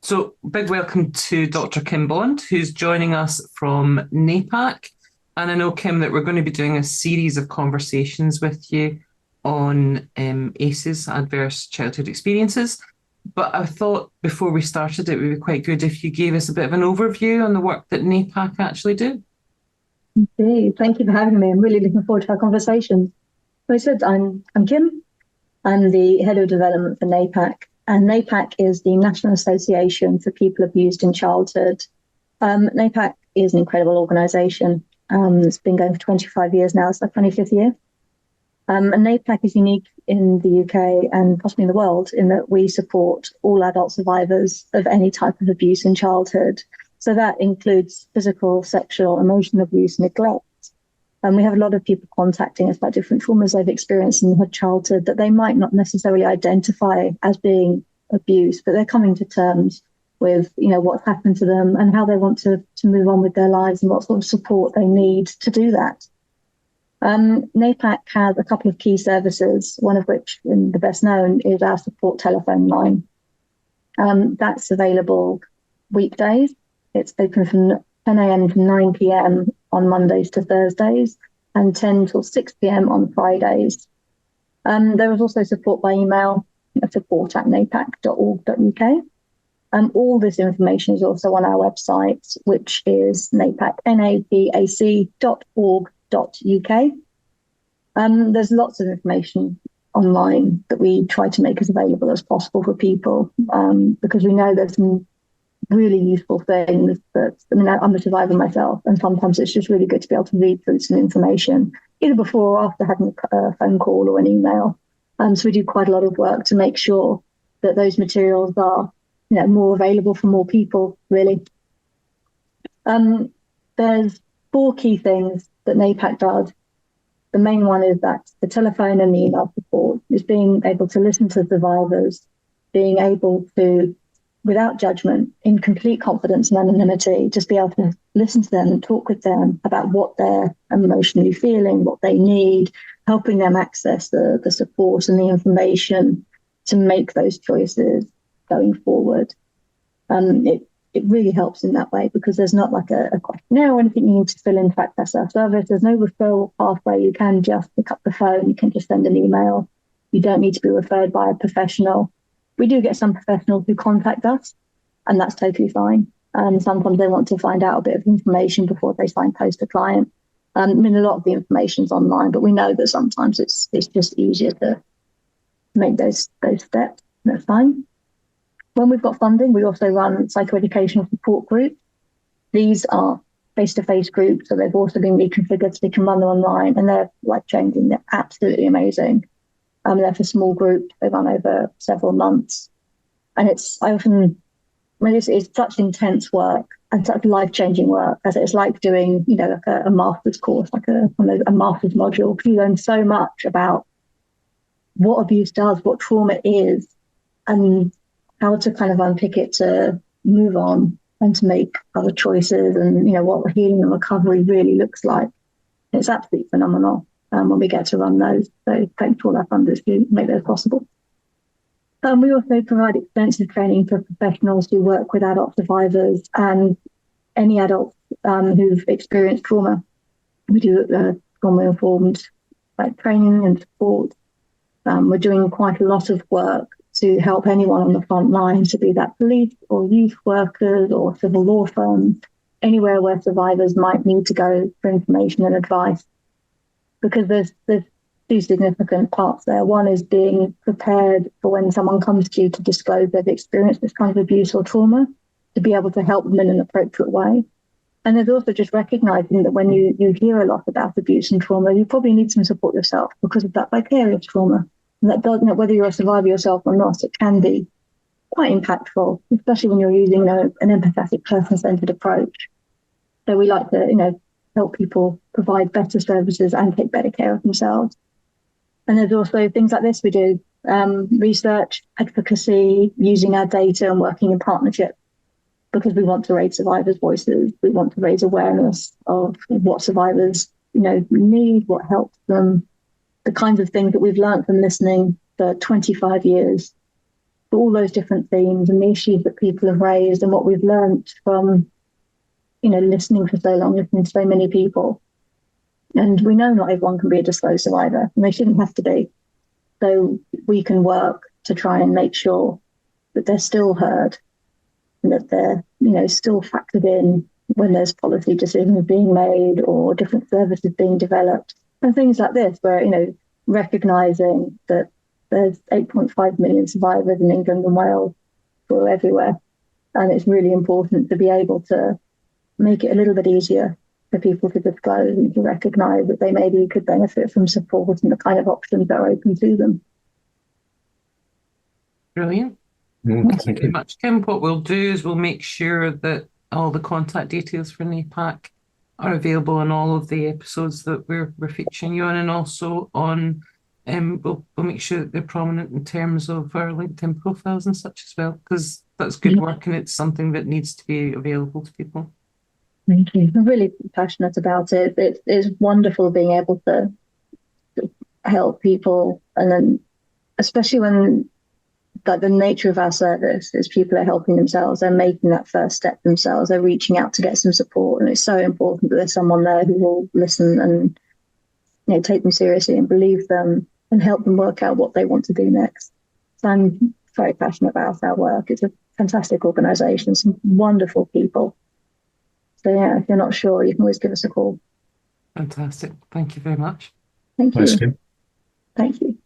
So, big welcome to Dr. Kim Bond, who's joining us from NAPAC. And I know, Kim, that we're going to be doing a series of conversations with you on ACEs, Adverse Childhood Experiences. But I thought before we started, it would be quite good if you gave us a bit of an overview on the work that NAPAC actually do. Indeed. Thank you for having me. I'm really looking forward to our conversation. So I said, I'm Kim. I'm the head of development for NAPAC. And NAPAC is the National Association for People Abused in Childhood. NAPAC is an incredible organisation. It's been going for 25 years now. It's our 25th year. And NAPAC is unique in the UK and possibly in the world in that we support all adult survivors of any type of abuse in childhood. So that includes physical, sexual, emotional abuse, neglect. And we have a lot of people contacting us about different traumas they've experienced in their childhood that they might not necessarily identify as being abuse, but they're coming to terms with, what's happened to them and how they want to move on with their lives and what sort of support they need to do that. NAPAC has a couple of key services, one of which, the best known, is our support telephone line. That's available weekdays. It's open from 10 a.m. to 9 p.m. on Mondays to Thursdays and 10 till 6 p.m. on Fridays. There is also support by email, support@napac.org.uk. All this information is also on our website, which is napac.org.uk. There's lots of information online that we try to make as available as possible for people, because we know there's some really useful things I'm a survivor myself, and sometimes it's just really good to be able to read through some information, either before or after having a phone call or an email. So we do quite a lot of work to make sure that those materials are, more available for more people, really. There's 4 key things that NAPAC does. The main one is that the telephone and the email support is being able to listen to survivors, being able to, without judgment, in complete confidence and anonymity, just be able to listen to them and talk with them about what they're emotionally feeling, what they need, helping them access the support and the information to make those choices going forward. It really helps in that way because there's not like a questionnaire or anything you need to fill in to access our service. There's no referral pathway. You can just pick up the phone. You can just send an email. You don't need to be referred by a professional. We do get some professionals who contact us, and that's totally fine. Sometimes they want to find out a bit of information before they signpost a client. A lot of the information's online, but we know that sometimes it's just easier to make those steps. That's fine. When we've got funding, we also run psychoeducational support groups. These are face-to-face groups, so they've also been reconfigured so they can run them online, and they're life-changing. They're absolutely amazing. They're for small groups. They run over several months. And it's such intense work and such life-changing work, as it's like doing, like a master's course, like a master's module. You learn so much about what abuse does, what trauma is, and how to kind of unpick it to move on and to make other choices and, what healing and recovery really looks like. It's absolutely phenomenal. When we get to run those. So thanks to all our funders who make those possible. We also provide extensive training for professionals who work with adult survivors and any adults who've experienced trauma. We do trauma-informed training and support. We're doing quite a lot of work to help anyone on the front line, to be that police or youth workers or civil law firms, anywhere where survivors might need to go for information and advice. Because there's 2 significant parts there. One is being prepared for when someone comes to you to disclose they've experienced this kind of abuse or trauma, to be able to help them in an appropriate way. And there's also just recognizing that when you hear a lot about abuse and trauma, you probably need some support yourself because of that vicarious trauma. And that doesn't, whether you're a survivor yourself or not, it can be quite impactful, especially when you're using an empathetic, person-centered approach. So we like to, help people provide better services and take better care of themselves. And there's also things like this we do, research, advocacy, using our data and working in partnership, because we want to raise survivors' voices. We want to raise awareness of what survivors, need, what helps them, the kinds of things that we've learned from listening for 25 years. for all those different themes and the issues that people have raised and what we've learned from, listening for so long, listening to so many people. And we know not everyone can be a disclosed survivor, and they shouldn't have to be. So we can work to try and make sure that they're still heard and that they're, still factored in when there's policy decisions being made or different services being developed and things like this, where, recognising that there's 8.5 million survivors in England and Wales or everywhere. And it's really important to be able to make it a little bit easier for people to disclose and to recognise that they maybe could benefit from support and the kind of options that are open to them. Brilliant. Thank you very much, Kim. What we'll do is we'll make sure that all the contact details for NAPAC are available in all of the episodes that we're featuring you on, and also on we'll make sure that they're prominent in terms of our LinkedIn profiles and such as well, because that's good work and it's something that needs to be available to people. Thank you. I'm really passionate about it. It's wonderful being able to help people, and then especially when the nature of our service is people are helping themselves, they're making that first step themselves, they're reaching out to get some support, and it's so important that there's someone there who will listen and take them seriously and believe them and help them work out what they want to do next. So I'm very passionate about our work. It's a fantastic organisation, some wonderful people. So yeah, if you're not sure, you can always give us a call. Fantastic. Thank you very much. Thank you. Thanks, Kim. Thank you.